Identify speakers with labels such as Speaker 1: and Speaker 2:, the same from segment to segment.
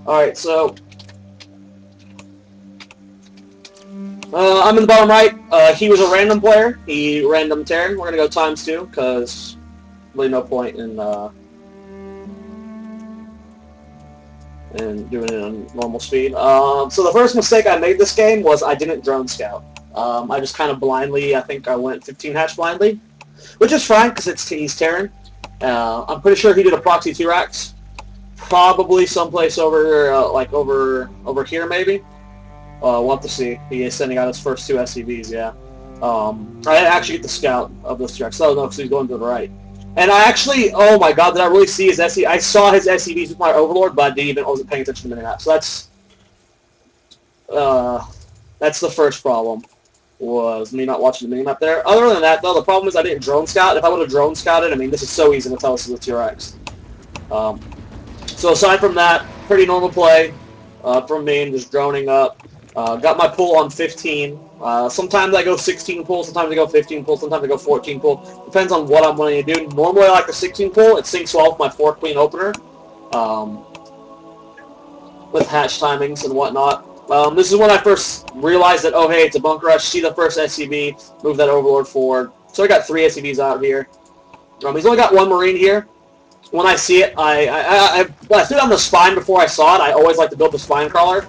Speaker 1: Alright, so... I'm in the bottom right. He was a random player. He random Terran. We're gonna go ×2, because really no point in doing it on normal speed. So the first mistake I made this game was I didn't drone scout. I just kind of blindly, I think I went 15 hatch blindly, which is fine because he's Terran. I'm pretty sure he did a proxy T-Rex, probably someplace over like over here maybe. We'll have to see. He is sending out his first 2 SCVs, yeah. I actually get the scout of those T-Rex. Oh no, because he's going to the right. And I actually, oh my god, did I really see his SCV? I saw his SCVs with my Overlord, but I wasn't paying attention to the minimap. So that's the first problem, was me not watching the minimap there. Other than that, though, the problem is I didn't drone scout. If I would have drone scouted, I mean, this is so easy to tell this is a T-Rex. So aside from that, pretty normal play from me, just droning up. Got my pull on 15. Sometimes I go 16 pull, sometimes I go 15 pull, sometimes I go 14 pull. Depends on what I'm wanting to do. Normally I like the 16 pull. It syncs well with my 4-queen opener. With hatch timings and whatnot. This is when I first realized that, oh hey, it's a bunker rush, see the first SCV, move that Overlord forward. So I got 3 SCVs out here. He's only got 1 Marine here. When I see it, I threw down the spine before I saw it. I always like to build the spine crawler.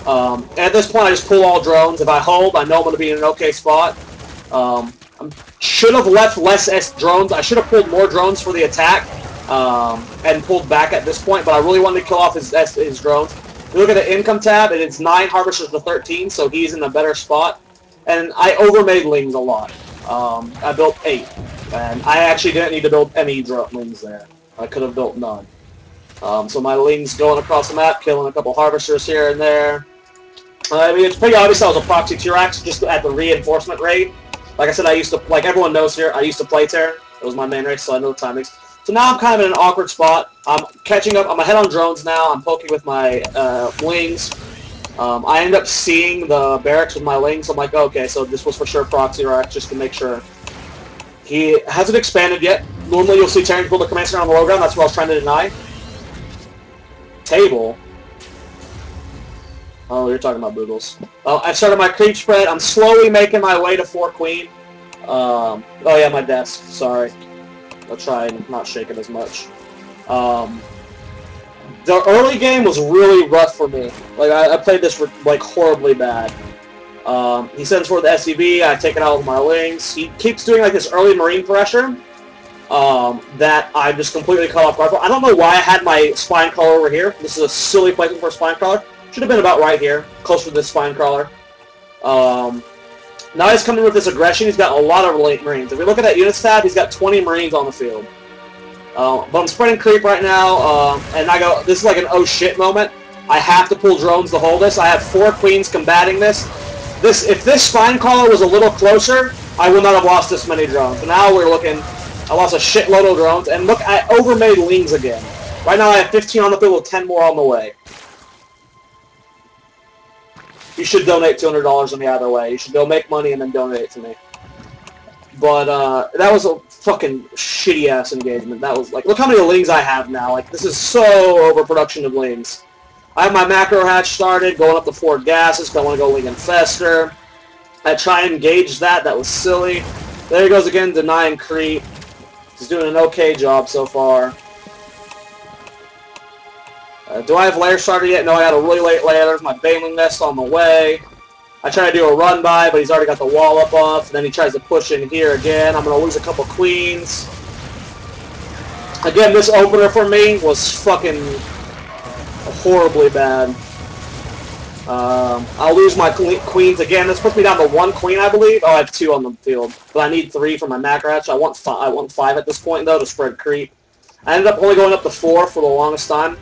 Speaker 1: At this point, I just pull all drones. If I hold, I know I'm going to be in an okay spot. I should have left less drones. I should have pulled more drones for the attack and pulled back at this point, but I really wanted to kill off his drones. If you look at the income tab, it's 9 Harvesters to 13, so he's in a better spot. And I overmade Lings a lot. I built 8, and I actually didn't need to build any Lings there. I could have built none. So my Lings going across the map, killing a couple Harvesters here and there. I mean, it's pretty obvious I was a proxy T-Rex just at the reinforcement rate. Like I said, I used to, like everyone knows here, I used to play Terran. It was my main race, so I know the timings. So now I'm kind of in an awkward spot. I'm catching up. I'm ahead on drones now. I'm poking with my Lings. I end up seeing the barracks with my Lings. I'm like, okay, so this was for sure proxy Rex, just to make sure. He hasn't expanded yet. Normally you'll see Terran build a command center on the low ground. That's what I was trying to deny. Table. Oh, you're talking about boodles. I've started my creep spread. I'm slowly making my way to 4 queen. Oh yeah, my desk. Sorry. I'll try and not shake it as much. The early game was really rough for me. Like I played this like horribly bad. He sends for the SCV. I take it out with my Lings. He keeps doing like this early Marine pressure that I just completely cut off guard. I don't know why I had my spine crawler over here. This is a silly placement for a spine crawler. Should have been about right here, closer to this spine crawler. Now he's coming with this aggression. He's got a lot of Marines. If we look at that units tab, he's got 20 Marines on the field. But I'm spreading creep right now, and I go, this is like an oh shit moment. I have to pull drones to hold this. I have 4 queens combating this. If this spine crawler was a little closer, I would not have lost this many drones. But now we're looking, I lost a shitload of drones, and look, I overmade Lings again. Right now I have 15 on the field with 10 more on the way. You should donate $200 on me either way. You should go make money and then donate it to me. But that was a fucking shitty-ass engagement. That was like, look how many Lings I have now. Like, this is so overproduction of Lings. I have my macro hatch started, going up to 4 gases, because I want to go Ling Infester. I try and engage that. That was silly. There he goes again, denying creep. He's doing an okay job so far. Do I have lair started yet? No, I got a really late lair. There's my Baneling nest on the way. I try to do a run by, but he's already got the wall up off. And then he tries to push in here again. I'm going to lose a couple queens. Again, this opener for me was fucking horribly bad. I'll lose my queens again. This puts me down to 1 queen, I believe. Oh, I have 2 on the field, but I need 3 for my macro hatch. I want 5 at this point though to spread creep. I ended up only going up to 4 for the longest time.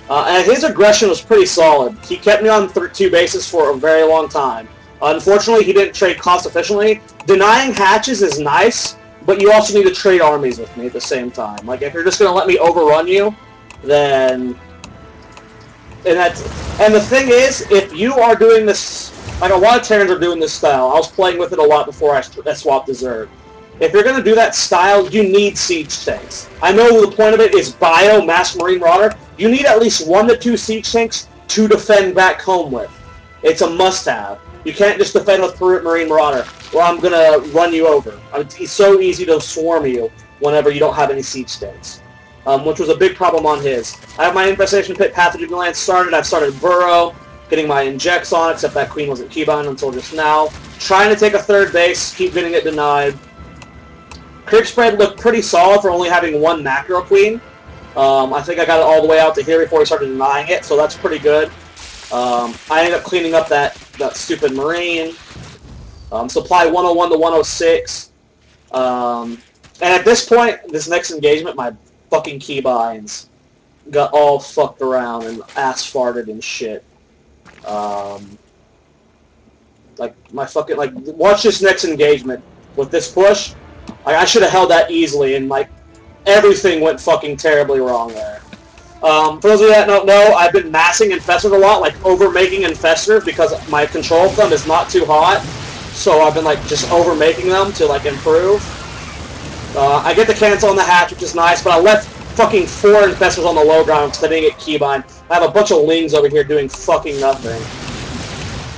Speaker 1: And his aggression was pretty solid. He kept me on 2 bases for a very long time. Unfortunately, he didn't trade cost efficiently. Denying hatches is nice, but you also need to trade armies with me at the same time. Like, if you're just going to let me overrun you, then... And the thing is, if you are doing this... Like, a lot of Terrans are doing this style. I was playing with it a lot before I swapped to Zerg. if you're going to do that style, you need siege tanks. I know the point of it is bio, mass Marine Marauder. You need at least 1 to 2 siege tanks to defend back home with. It's a must-have. You can't just defend with Marine Marauder, or I'm going to run you over. It's so easy to swarm you whenever you don't have any siege tanks, which was a big problem on his. I have my Infestation Pit Pathogen Gland started. I've started Burrow, getting my injects on, except that queen wasn't keybind until just now. Trying to take a 3rd base, keep getting it denied. Creep Spread looked pretty solid for only having 1 macro queen. I think I got it all the way out to here before he started denying it, so that's pretty good. I ended up cleaning up that stupid Marine. Supply 101 to 106. And at this point, this next engagement, my fucking keybinds got all fucked around and ass farted and shit. Like, my fucking, like, watch this next engagement. With this push, I should have held that easily, and, like, everything went fucking terribly wrong there. For those of you that don't know, I've been massing Infestors a lot, like over-making Infestors, because my control of them is not too hot. So I've been, like, just over-making them to, like, improve. I get the cancel on the hatch, which is nice, but I left fucking 4 Infestors on the low ground because I didn't get keybind. I have a bunch of Lings over here doing fucking nothing.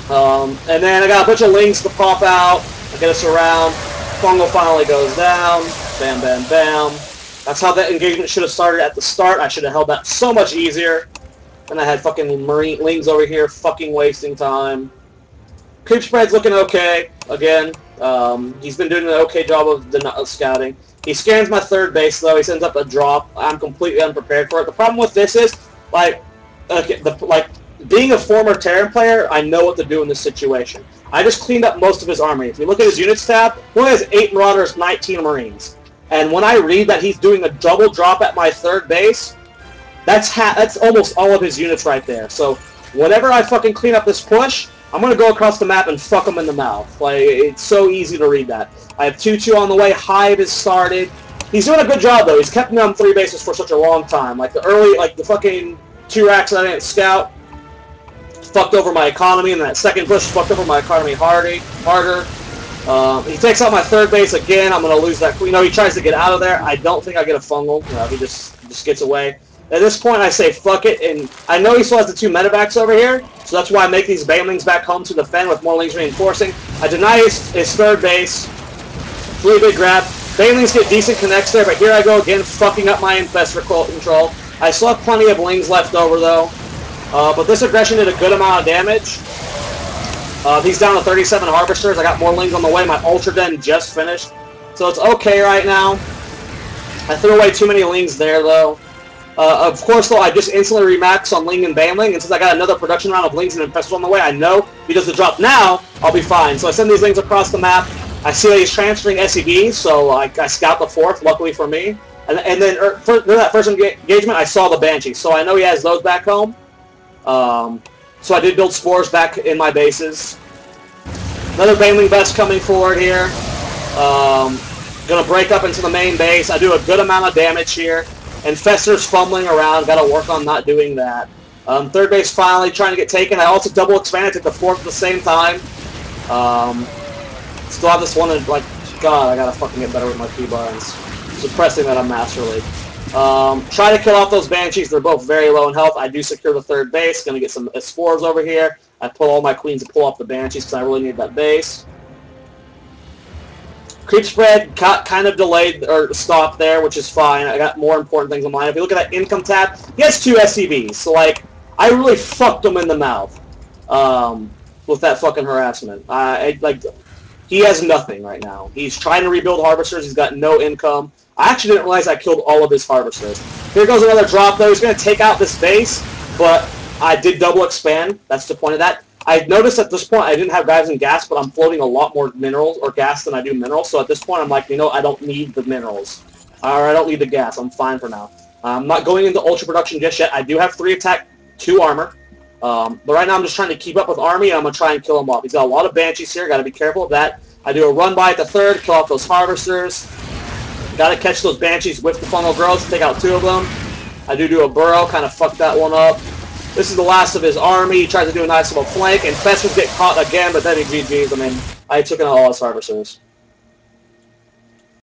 Speaker 1: And then I got a bunch of Lings to pop out. I get us around. Fungal finally goes down. Bam, bam, bam. That's how that engagement should have started at the start. I should have held that so much easier. And I had fucking Marine Lings over here fucking wasting time. Creep Spread's looking okay. Again, he's been doing an okay job of scouting. He scans my 3rd base, though. He sends up a drop. I'm completely unprepared for it. The problem with this is, like, being a former Terran player, I know what to do in this situation. I just cleaned up most of his army. If you look at his units tab, he only has 8 Marauders, 19 Marines. And when I read that he's doing a double drop at my 3rd base, that's almost all of his units right there. So whenever I fucking clean up this push, I'm going to go across the map and fuck him in the mouth. Like, it's so easy to read that. I have 2-2 on the way. Hive is started. He's doing a good job, though. He's kept me on 3 bases for such a long time. Like, the fucking 2 racks that I didn't scout fucked over my economy, and that 2nd push fucked over my economy harder. He takes out my 3rd base again. I'm going to lose that. You know, he tries to get out of there. I don't think I get a fungal. You know, he just gets away. At this point, I say fuck it, and I know he still has the 2 medevacs over here, so that's why I make these Banelings back home to defend with more Lings reinforcing. I deny his 3rd base. 3 big grab. Banelings get decent connects there, but here I go again, fucking up my Infestor control. I still have plenty of Lings left over, though. But this aggression did a good amount of damage. He's down to 37 Harvesters. I got more Lings on the way. My Ultra Den just finished. So it's okay right now. I threw away too many Lings there, though. Of course, though, I just instantly remax on Ling and Banling, and since I got another production round of Lings and Infestors on the way, I know if he does the drop now, I'll be fine. So I send these Lings across the map. I see that he's transferring SEBs, so I scout the 4th, luckily for me. And then during that first engagement, I saw the Banshees, so I know he has those back home. So I did build Spores back in my bases. Another Baneling Vest coming forward here. Gonna break up into the main base. I do a good amount of damage here. Infestor's fumbling around. Gotta work on not doing that. 3rd base finally trying to get taken. I also double expanded, took the 4th at the same time. Still have this one, and like, God, I gotta fucking get better with my keybinds. Suppressing that on Master League. Try to kill off those Banshees. They're both very low in health. I do secure the 3rd base. Gonna get some Spores over here. I pull all my Queens to pull off the Banshees because I really need that base. Creep Spread got kind of delayed or stopped there, which is fine. I got more important things in mind. If you look at that income tab, he has 2 SCVs. So, like, I really fucked him in the mouth with that fucking harassment. He has nothing right now. He's trying to rebuild Harvesters. He's got no income. I actually didn't realize I killed all of his Harvesters. Here goes another drop, though. He's going to take out this base, but I did double expand. That's the point of that. I noticed at this point I didn't have guys in gas, but I'm floating a lot more minerals or gas than I do minerals. So at this point I'm like, you know, I don't need the minerals. Or I don't need the gas. I'm fine for now. I'm not going into ultra production just yet. I do have 3 attack, 2 armor. But right now I'm just trying to keep up with Army, and I'm going to try and kill him off. He's got a lot of Banshees here. Got to be careful of that. I do a run by at the 3rd, kill off those Harvesters. Got to catch those Banshees with the fungal growth, take out 2 of them. I do a burrow, kind of fuck that one up. This is the last of his army. He tries to do a nice little flank, and Infestors get caught again, but then he GG's. I mean, I took out all his Harvesters.